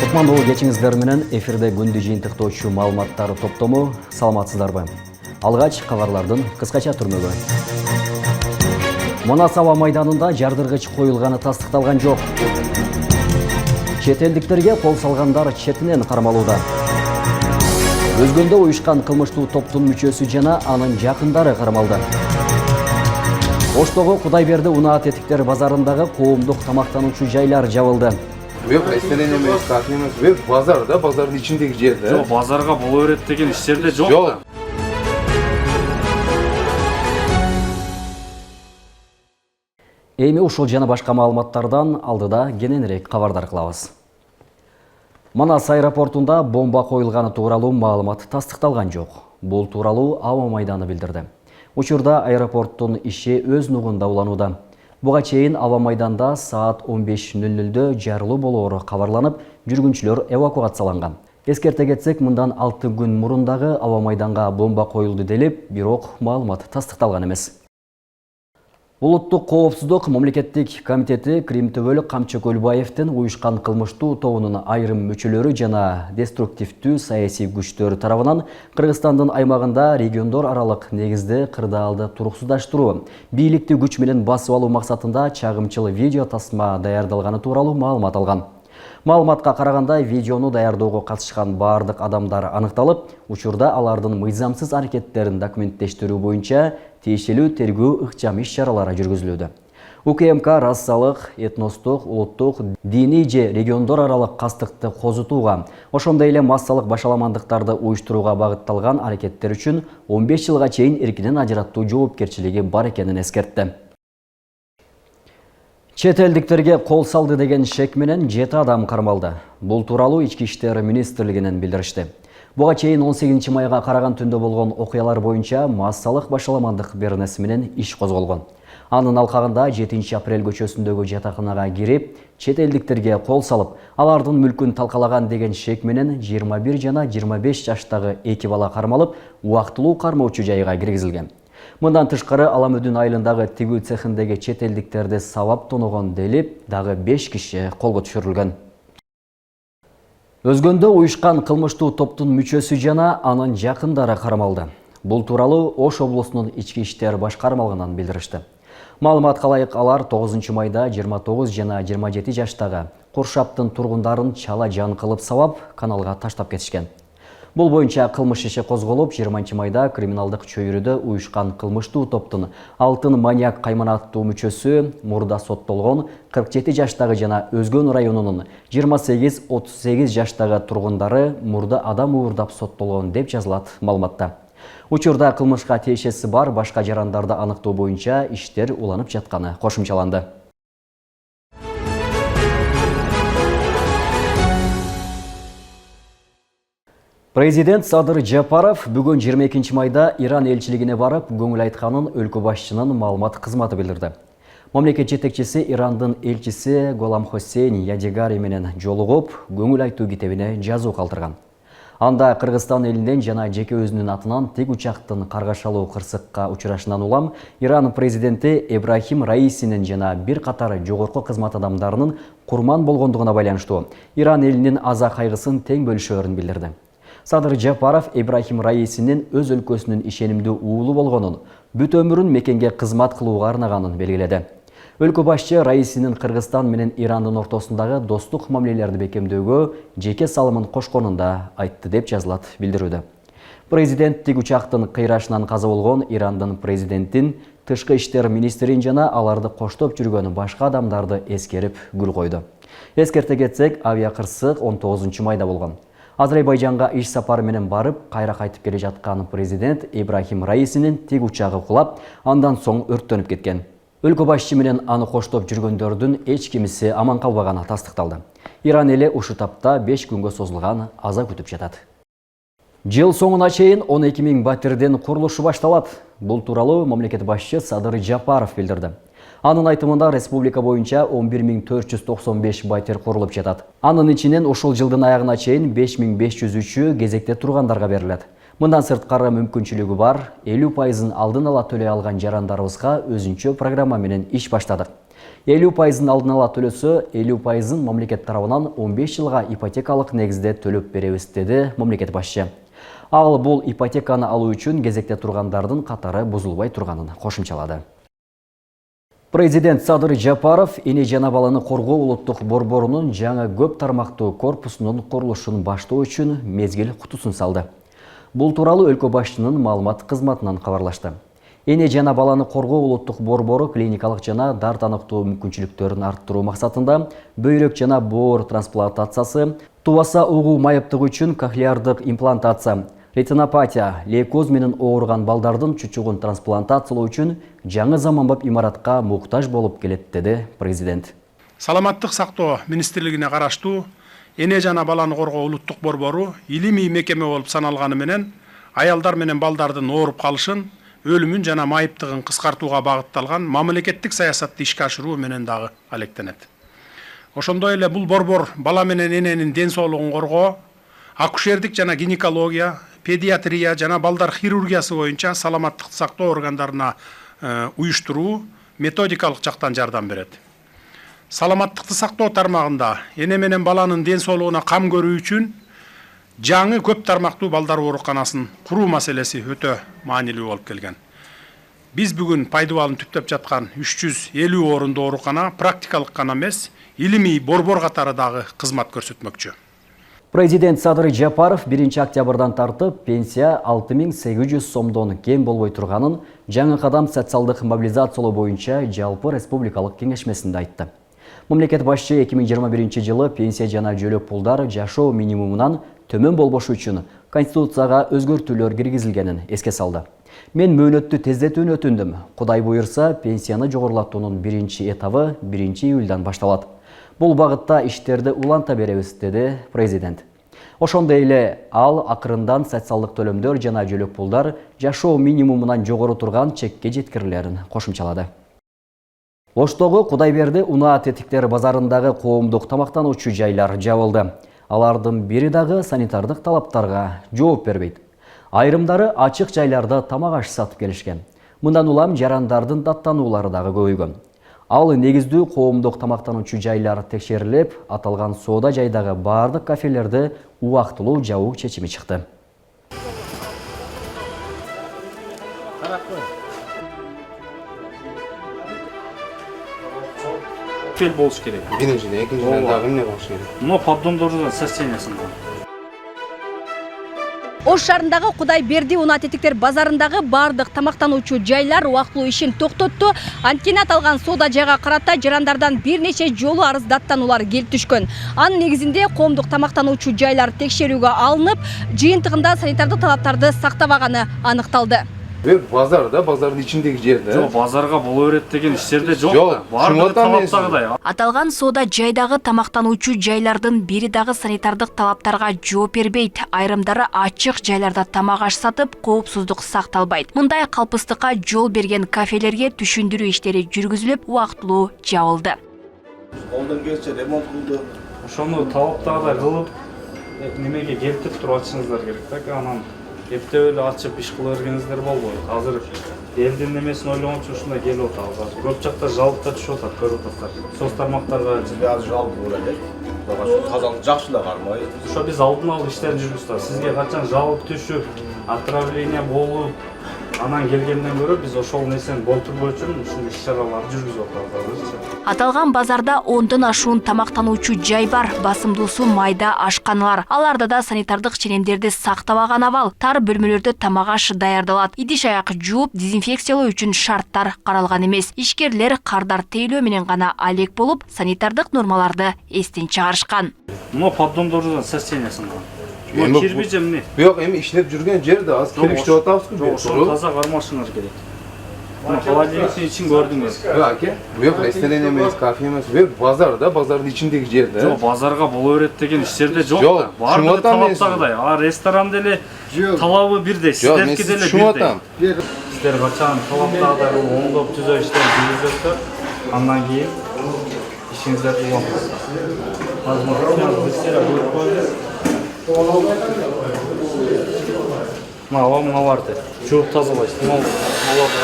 Кутмандуу кечиңиздер менен эфирде күндү жыйынтыктоочу маалыматтар топтому. Саламатсыздарбы? Алгач кабарлардын кыскача түрмөгү. Манас аба майданында жардыргыч коюлганы тастыкталган жок. Чет элдиктерге кол салгандар четинен кармалууда. Өзгөндө уюшкан кылмыштуу топтун мүчөсү жана анын жакындары кармалды. Оштогу Кудайберди унаа тетиктер базарындагы коомдук тамактануучу жайлар жабылды. Ресторан емес, кафе емес, базар да, базардын ичиндеги жер да. Жок, базарга боло берет деген иштерде жок да. Эми ушул жана башка маалыматтардан алдыда кененирээк кабардар кылабыз. Манас аэропортунда бомба коюлганы тууралуу маалымат тастыкталган жок. Бул тууралуу аба майданы билдирди. Учурда аэропорттун иши өз нугунда уланууда. Буга чейин аба майданда саат 15:00 жарылуу болоору кабарланып, жүргүнчүлөр эвакуацияланган. Эскерте кетсек, мындан 6 күн мурун дагы аба майданга бомба коюлду делип, бирок маалымат тастыкталган эмес. Улуттук коопсуздук мамлекеттик комитети Крим төбөлүк Камчы Көлбаевдин уюшкан кылмыштуу тобунун айрым мүчөлөрү жана деструктивдүү саясий күчтөр тарабынан Кыргызстандын аймагында региондор аралык негизде кырдаалды туруксуздаштыруу, бийликти күч менен басып алуу максатында чагымчыл видео тасма даярдалганы тууралуу маалымат алган. Маалыматка караганда, видеону даярдоого катышкан бардык адамдар аныкталып, учурда алардын мыйзамсыз аракеттерин документтештирүү боюнча тиешелүү тергөө ыкчам иш-чаралары жүргүзүлүүдө. УКМК расалык, этностук, улуттук, диний же региондор аралык кастыкты козутууга, ошондой эле массалык башаламандыктарды уюштурууга багытталган аракеттер үчүн 15 жылга чейин эркинен ажыраттуу жоопкерчилиги бар экенин эскертти. Чет элдиктерге кол салды деген шек менен 7 адам кармалды. Бул тууралуу Ички иштер министрлигинен билдиришти. Буга чейин 18 майга караган түндө болгон окуялар боюнча массалык башаламандык беренеси менен иш козголгон. Анын алкагында 7 апрель көчөсүндөгү жатаканага кирип, чет элдиктерге кол салып, алардын мүлкүн талкалаган деген шек менен 21 жана 25 жаштагы 2 бала кармалып, убактылуу кармоочу жайга киргизилген. Мындан тышкары Аламөдүн айылындагы тигүү цехиндеги чет элдиктерди сабап тоногон делип, дагы 5 киши колго түшүрүлгөн. Өзгөндө уюшкан кылмыштуу топтун мүчөсү жана анын жакындары кармалды. Бул тууралуу Ош облусунун ички иштер башкармалыгынан билдиришти. Маалыматка ылайык, алар 9 майда 29 жана 27 жаштагы Куршаптын тургундарын чала жан кылып сабап, каналга таштап кетишкен. Бул боюнча кылмыш иши козголуп, 20 майда криминалдык чөйрөдө уюшкан кылмыштуу топтун Алтын маньяк кайманаттуу мүчөсү мурда соттолгон 47 жаштагы жана Өзгөн районунун 28-38 жаштагы тургундары мурда адам уурдап соттолгон деп жазылат маалыматта. Учурда кылмышка тиешеси бар башка жарандарды аныктоо боюнча иштер уланып жатканы кошумчаланды. Президент Садыр Жапаров бүгүн 22 майда Иран элчилигине барып, көңүл айтканын өлкө башчынын маалымат кызматы билдирди. Мамлекет жетекчиси Ирандын элчиси Голам Хосейн Ядигари менен жолугуп, көңүл айтуу китебине жазуу калтырган. Анда Кыргызстан элинен жана жеке өзүнүн атынан тик учактын каргашалуу кырсыкка учурашынан улам Иран президенти Ибрахим Раисинин жана бир катар жогорку кызмат адамдарынын курман болгондугуна байланыштуу Иран элинин аза кайгысын тең бөлүшөөрүн билдирди. Садыр Жапаров Ибрахим Раисинин өз өлкөсүнүн ишенимдүү уулу болгонун, бүт өмүрүн мекенге кызмат кылууга арнаганын белгиледи. Өлкө башчы Раисинин Кыргызстан менен Ирандын ортосундагы достук мамилелерди бекемдөөгө жеке салымын кошконун да айтты деп жазылат билдирүүдө. Президент тик учактын кыйрашынан каза болгон Ирандын президентин, тышкы иштер министрин жана аларды коштоп жүргөн башка адамдарды эскерип гүл койду. Эскерте кетсек, авиакырсык 19 майда болгон. Азербайжанга иш сапары менен барып, кайра кайтып келе жаткан президент Ибрахим Раисинин тик учагы кулап, андан соң өрттөнүп кеткен. Өлкө башчы менен аны коштоп жүргөндөрдүн эч кимиси аман калбаганы тастыкталды. Иран эли ушу тапта 5 күнгө созулган аза күтүп жатат. Жыл соңуна чейин 12 000 батирдин курулушу башталат. Бул тууралуу мамлекет башчы Садыр Жапаров билдирди. Анын айтымында республика боюнча 11 495 батир курулуп жатат. Анын ичинен ушул жылдын аягына чейин 5503 кезекте тургандарга берилет. Мындан сырткары мүмкүнчүлүгү бар 50% алдын ала төлөй алган жарандарыбызга өзүнчө программа менен иш баштадык. 50% алдын ала төлөсө, 50% мамлекет тарабынан 15 жылга ипотекалык негизде төлөп беребиз, деди мамлекет башчы. Ал бул ипотеканы алуу үчүн кезекте тургандардын катары бузулбай турганын кошумчалады. Президент Садыр Жапаров эне жана баланы коргоо улуттук борборунун жаңы көп тармактуу корпусунун курулушун баштоо үчүн мезгил кутусын салды. Бул тууралуу өлкө башчынын маалымат кызматынан кабарлашты. Эне жана баланы коргоо улуттук борбору клиникалык жана дартаныктуу мүмкүнчүлүктөрүн арттыруу максатында бөйрөк жана боор трансплантациясы, тубаса угуу майыптыгы үчүн кохлеардык имплантация, ретинопатия, лейкоз менен ооруган балдардын чучугун трансплантациялоо үчүн жаңы заманбап имаратка муктаж болуп келет, деди президент. Саламаттык сактоо министрлигине караштуу эне жана баланы коргоо улуттук борбору илимий мекеме болуп саналганы менен аялдар менен балдардын ооруп калышын, өлүмүн жана майыптыгын кыскартууга багытталган мамлекеттик саясатты ишке ашыруу менен дагы алектенет. Ошондой эле бул борбор бала менен эненин ден соолугун коргоо, акушердик жана гинекология, педиатрия жана балдар хирургиясы боюнча саламаттыкты сактоо органдарына уюштуруу, методикалык жактан жардам берет. Саламаттыкты сактоо тармагында эне менен баланын ден соолугуна кам көрүү үчүн жаңы көп тармактуу балдар ооруканасын куруу маселеси өтө маанилүү болуп келген. Биз бүгүн пайдубалын түптөп жаткан 350 орундуу оорукана практикалык гана эмес, илимий борбор катары дагы кызмат көрсөтмөкчү. Президент Садыр Жапаров 1 октябрдан тартып пенсия 6800 сомдон кем болбой турганын жаңы кадам социалдык мобилизациялоо боюнча жалпы республикалык кеңешмесинде айтты. Мамлекет башчы 2021 жылы пенсия жана жөлөк пулдар жашоо минимумунан төмөн болбошу үчүн Конституцияга өзгөртүүлөр киргизилгенин эске салды. Мен мөөнөттү тездетүүнү өтүндүм. Кудай буйрса, пенсияны жогорулатуунун 1 этабы 1 июлдан башталат. Бул багытта иштерди уланта беребиз, деди президент. Ошондой эле ал акырындан социалдык төлөмдөр жана жөлөк пулдар жашоо минимумунан жогору турган чекке жеткирилерин кошумчалады. Оштогу Кудайберди унаа тетиктер базарындагы коомдук тамактануучу жайлар жабылды. Алардын бири дагы санитардык талаптарга жооп бербейт. Айрымдары ачык жайларда тамак аш сатып келишкен. Мындан улам жарандардын даттануулары дагы көбөйгөн. Ал негиздүү коомдук тамактануучу жайлар текшерилип, аталган соода жайдагы бардык кафелерди убактылуу жабуу чечими чыкты. Кел болуш керек. Биринчиден, экинчиден дагы эмне болуш керек? Но поддондордун состояниясында. Ош шаарындагы Кудайберди унаа тетиктер базарындагы бардык тамактануучу жайлар убактылуу ишин токтотту. Анткени аталган соода жайга карата жарандардан бир нече жолу арыз даттануулар келип түшкөн. Анын негизинде коомдук тамактануучу жайлар текшерүүгө алынып, жыйынтыгында санитардык талаптарды сактабаганы аныкталды. Базардын ичиндеги жерде. Жок, базарга боло берет деген иштерде жок. Жок, Бардыгы талаптагыдай. Аталган соода жайдагы тамактануучу жайлардын бири дагы санитардык талаптарга жооп бербейт. Айрымдары ачык жайларда тамак аш сатып, коопсуздук сакталбайт. Мындай калпыстыкка жол берген кафелерге түшүндүрүү иштери жүргүзүлүп, убактылуу жабылды. Колдон келсе ремонт кылды. Ошону талаптагыдай кылып, немеге келтирип туруп ачыңыздар керек да. Анан эптеп эле ачып иш кыла бергениңиздер болбойт. Азыр элдин немесин ойлогон үчүн ушундай келип атабыз. Көп жакта жалып да түшүп атат, көрүп атасыздар. Соц тармактарга Аз жалып эле. Ошо тазалык жакшы эле кармай. ошо биз алдын алып иштерин жүргүзөбүз. Сизге качан жалып түшүп, отравление болуп, анан келгенден көрө биз ошол нерсени болтурбоо үчүн ушундай иш-чараларды жүргүзүп атабыз. Аталган базарда 10дон ашуун тамактануучу жай бар, басымдуусу майда ашканалар. Аларда да санитардык ченемдерди сактабаган абал. Тар бөлмөлөрдө тамак аш даярдалат. Идиш аяк жууп, дезинфекциялоо үчүн шарттар каралган эмес. Ишкерлер кардар тейлөө менен гана алек болуп, санитардык нормаларды эстен чыгарышкан. Но поддондордун состояниясында. Бул кирпич эмне? Бирок эми иштеп жүргөн жерде аз кирпиштеп атабызбы? Жок, ошону таза кармашыңар керек. Мына холодильниктин ичин көрдүңүз. Аке, бул ресторан эмес, кафе эмес, бул базардын ичиндеги жерде. Жок, базарга боло берет деген иштерде жок. Жок, Бардыгы талаптагыдай. А ресторанда эле талабы бирдей, сиздерки деле бирдей. Сиздер качан талаптагыдай оңдоп түзөө иштерди жүргүзөсүздөр, андан кийин ишиңиздерди улантасыздар. Возможно, бизге бөлүп коебуз. Мына барды. Жууп тазалайсыз. Оларды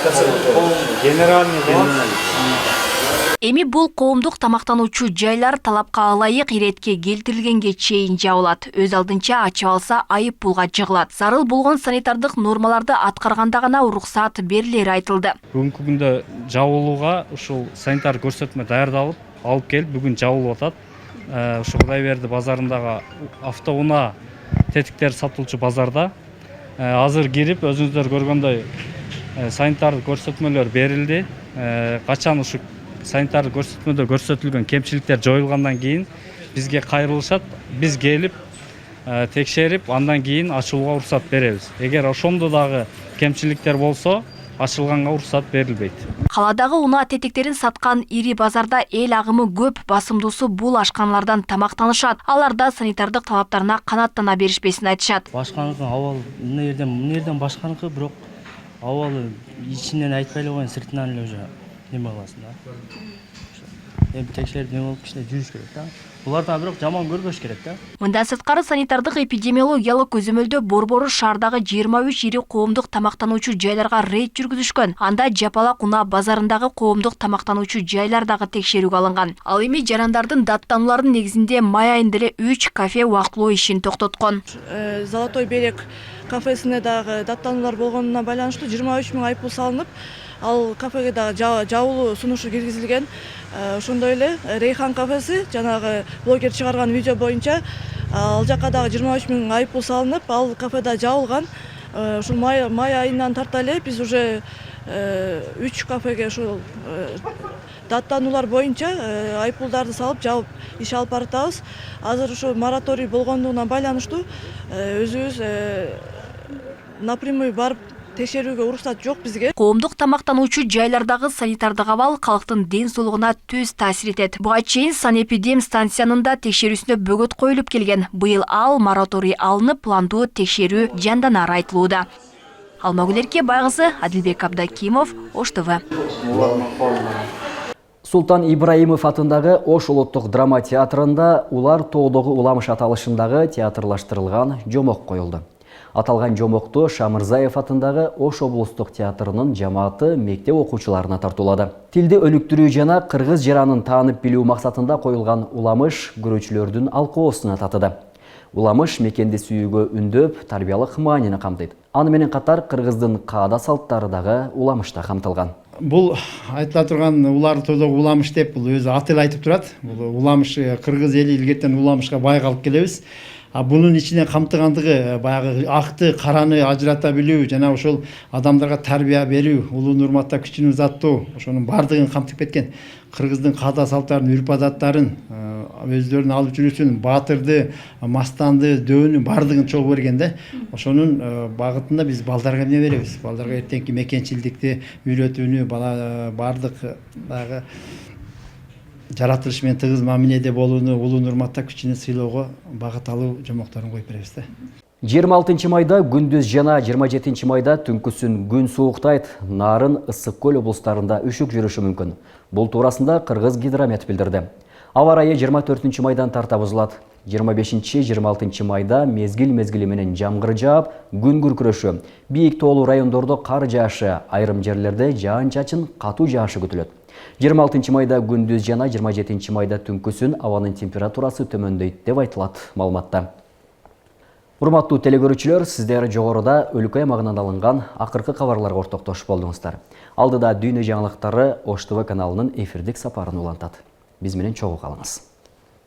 карасаң. Генеральный болады. Эми бул коомдук тамактануучу жайлар талапка ылайык иретке келтирилгенге чейин жабылат. Өз алдынча ачып алса айып пулга жыгылат. Зарыл болгон санитардык нормаларды аткарганда гана уруксаат берилери айтылды. Бүгүнкү күндө жабылууга ушул санитар көрсөтмө даярдалып, алып келип бүгүн жабылып атат. Ушу Кудайберди базарындагы автоунаа тетиктер сатылчу базарда азыр кирип өзүңүздөр көргөндөй санитардык көрсөтмөлөр берилди. Качан ушу санитардык көрсөтмөдө көрсөтүлгөн кемчиликтер жоюлгандан кийин бизге кайрылышат, биз келип текшерип, андан кийин ачууга уруксат беребиз. Эгер ошондо дагы кемчиликтер болсо, ачылганга уруксат берилбейт. Каладагы унаа тетектерин саткан ири базарда эл агымы көп, басымдуусу бул ашканалардан тамактанышат. Аларда санитардык талаптарына канааттана беришпесин айтышат. Башканыкы абал мына жерден башканыкы, бирок абалы ичинен айтпай эле коюн, сыртынан эле уже неме кыласың да. Эми текшерип неме болуп кичине жүрүш керек да. Булардан бирок жаман көрбөш керек да. Мындан сырткары санитардык эпидемиологиялык көзөмөлдө борбору шаардагы 23 ири коомдук тамактануучу жайларга рейд жүргүзүшкөн. Анда Жапалак унаа базарындагы коомдук тамактануучу жайлар дагы текшерүүгө алынган. Ал эми жарандардын даттануларынын негизинде май айында эле 3 кафе убактылуу ишин токтоткон. Золотой берег кафесине дагы даттанулар болгонуна байланыштуу 23 000 айыппул салынып, ал кафеге дагы жабылуу сунушу киргизилген. Ошондой эле Рейхан кафеси жанагы блогер чыгарган видео боюнча ал жакка дагы 23 000 айыппул салынып, ал кафе да жабылган. Ушул май айынан тарта эле биз уже 3 кафеге ушул даттанулар боюнча айыппулдарды салып жабып иш алып баратабыз. Азыр ушу мораторий болгондугуна байланыштуу өзүбүз напрямую барып текшерүүгө уруксат жок бизге. Коомдук тамактануучу жайлардагы санитардык абал калктын ден соолугуна түз таасир этет. Буга чейин санэпидем станциянын да текшерүүсүнө бөгөт коюлуп келген. Быйыл ал мораторий алынып, пландуу текшерүү жанданары айтылууда. Алмагүл Байгысы, Адилбек Абдакимов, Ош ТВ. Султан Ибраимов атындагы Ош улуттук драма театрында улар тоодогу уламыш аталышындагы театрлаштырылган жомок коюлду. Аталган жомокту Шамырзаев атындагы Ош облустук театрынын жамааты мектеп окуучуларына тартуулады. Тилди өнүктүрүү жана кыргыз жаранын таанып билүү максатында коюлган уламыш көрүүчүлөрдүн алкоосуна татыды. Уламыш мекенди сүйүүгө үндөп, тарбиялык маанини камтыйт. Аны менен катар кыргыздын каада салттары дагы уламышта камтылган. Бул айтыла турган улар тоодогу уламыш деп бул өзү аты эле айтып турат. Бул уламыш кыргыз эли илгертен уламышка бай калып келебиз. Bunun içine камтыгандыгы баягы акты караны ажырата билүү жана ошол адамдарга тарбия берүү, улуу урматтап кичине узаттоо, ошонун бардыгын камтып кеткен. Кыргыздын каада салттарын, үрп адаттарын, өздөрүнүн алып жүрүүсүн, баатырды, мастанды, дөөнү бардыгын чогуу берген да. Ошонун багытында биз балдарга эмне беребиз? Балдарга эртеңки мекенчилдикти үйрөтүүнү, бала бардык баягы жаратылыш менен тыгыз мамиледе болууну, улуу урматтап кичине сыйлоого багыт алуу жомокторун коюп беребиз да. 26 майда күндүз жана 27 майда түнкүсүн күн сууктайт, Нарын, Ысык көл облустарында үшүк жүрүшү мүмкүн. Бул туурасында Кыргыз гидромет билдирди. Аба ырайы 24 майдан тарта бузулат. 25-26 майда мезгил менен жамгыр жаап, күн күркүрөшү, бийик тоолуу райондордо кар жаашы, айрым жерлерде жаан-чачын катуу жаашы күтүлөт. 26 майда күндүз жана 27 майда түнкүсүн абанын температурасы төмөндөйт деп айтылат маалыматта. Урматтуу телекөрүүчүлөр, сиздер жогоруда өлкө аймагынан алынган акыркы кабарларга ортоктошуп болдуңуздар. Алдыда дүйнө жаңылыктары Ош ТВ каналынын эфирдик сапарын улантат. Биз менен чогуу калыңыз.